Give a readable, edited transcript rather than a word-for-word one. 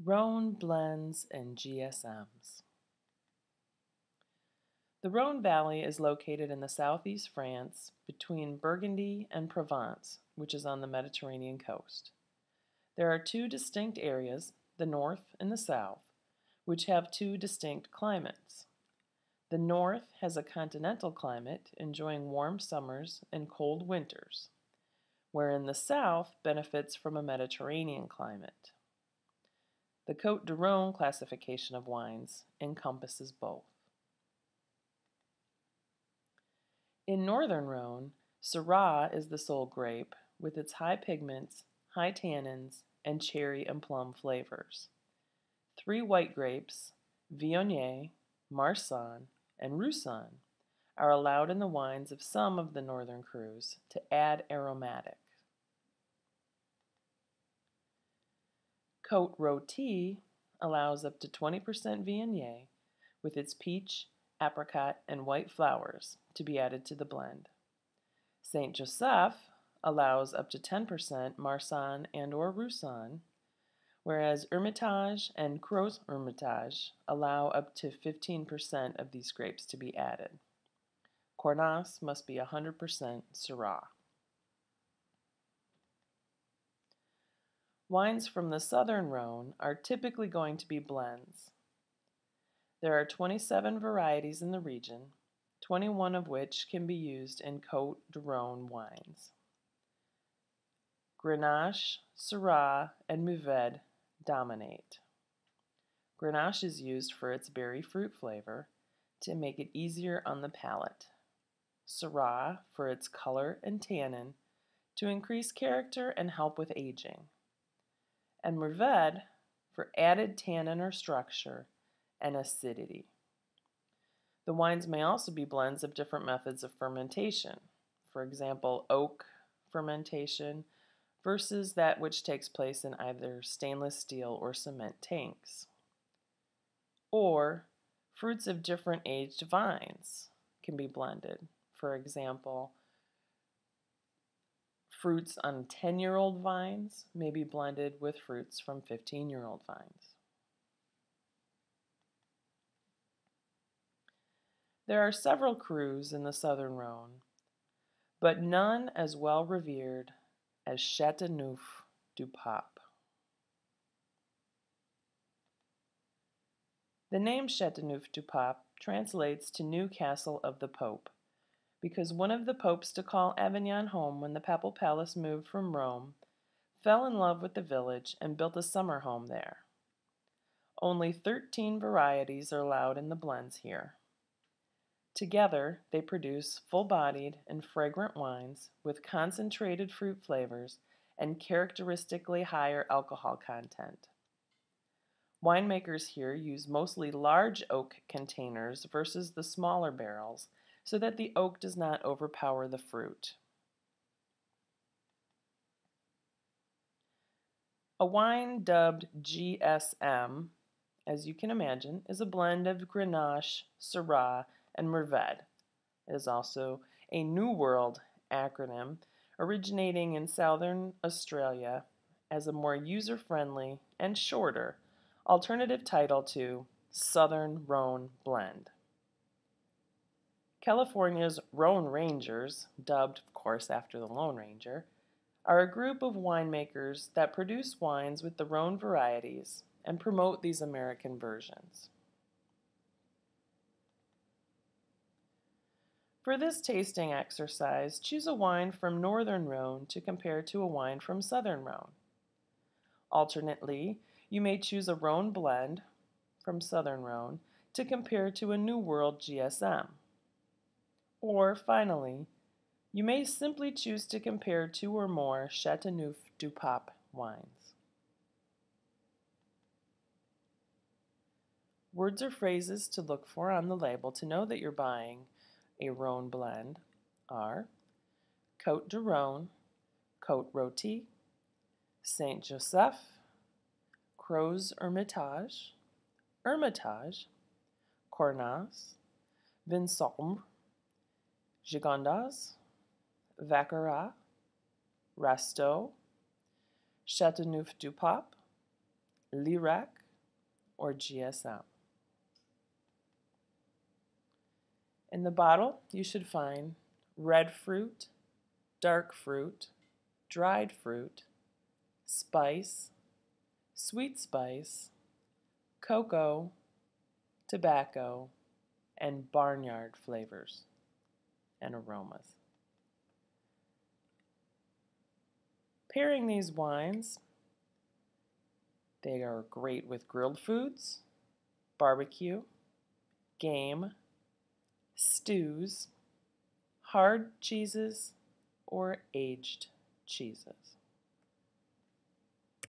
Rhone blends and GSMs. The Rhone Valley is located in the southeast France between Burgundy and Provence, which is on the Mediterranean coast. There are two distinct areas, the north and the south, which have two distinct climates. The north has a continental climate, enjoying warm summers and cold winters, wherein the south benefits from a Mediterranean climate. The Côte du Rhone classification of wines encompasses both. In northern Rhone, Syrah is the sole grape, with its high pigments, high tannins, and cherry and plum flavors. Three white grapes, Viognier, Marsanne, and Roussanne, are allowed in the wines of some of the northern crus to add aromatic. Côte Rôtie allows up to 20% Viognier with its peach, apricot, and white flowers to be added to the blend. Saint Joseph allows up to 10% Marsanne and or Roussanne, whereas Hermitage and crozes-hermitage allow up to 15% of these grapes to be added. Cornas must be 100% Syrah. Wines from the southern Rhone are typically going to be blends. There are 27 varieties in the region, 21 of which can be used in Côte du Rhone wines. Grenache, Syrah, and Mourvedre dominate. Grenache is used for its berry fruit flavor to make it easier on the palate. Syrah for its color and tannin to increase character and help with aging. And Mourvedre for added tannin or structure and acidity. The wines may also be blends of different methods of fermentation, for example, oak fermentation versus that which takes place in either stainless steel or cement tanks. Or fruits of different aged vines can be blended. For example, fruits on 10-year-old vines may be blended with fruits from 15-year-old vines. There are several crus in the southern Rhone, but none as well revered as Chateauneuf-du-Pape. The name Chateauneuf-du-Pape translates to New Castle of the Pope, because one of the popes to call Avignon home when the papal palace moved from Rome fell in love with the village and built a summer home there. Only 13 varieties are allowed in the blends here. Together, they produce full-bodied and fragrant wines with concentrated fruit flavors and characteristically higher alcohol content. Winemakers here use mostly large oak containers versus the smaller barrels so that the oak does not overpower the fruit. A wine dubbed GSM, as you can imagine, is a blend of Grenache, Syrah, and Mourvedre. It is also a New World acronym originating in Southern Australia as a more user-friendly and shorter alternative title to Southern Rhone Blend. California's Rhone Rangers, dubbed, of course, after the Lone Ranger, are a group of winemakers that produce wines with the Rhone varieties and promote these American versions. For this tasting exercise, choose a wine from Northern Rhone to compare to a wine from Southern Rhone. Alternately, you may choose a Rhone blend from Southern Rhone to compare to a New World GSM. Or, finally, you may simply choose to compare two or more Chateauneuf-du-Pape wines. Words or phrases to look for on the label to know that you're buying a Rhone blend are Côte du Rhone, Côte Rôtie, Saint Joseph, crozes-hermitage, Hermitage, Cornas, Vin Sombre, Gigondas, Vaccarat, Rasteau, Chateauneuf-du-Pape, Lyrac, or GSM. In the bottle, you should find red fruit, dark fruit, dried fruit, spice, sweet spice, cocoa, tobacco, and barnyard flavors and aromas. Pairing these wines, they are great with grilled foods, barbecue, game, stews, hard cheeses, or aged cheeses.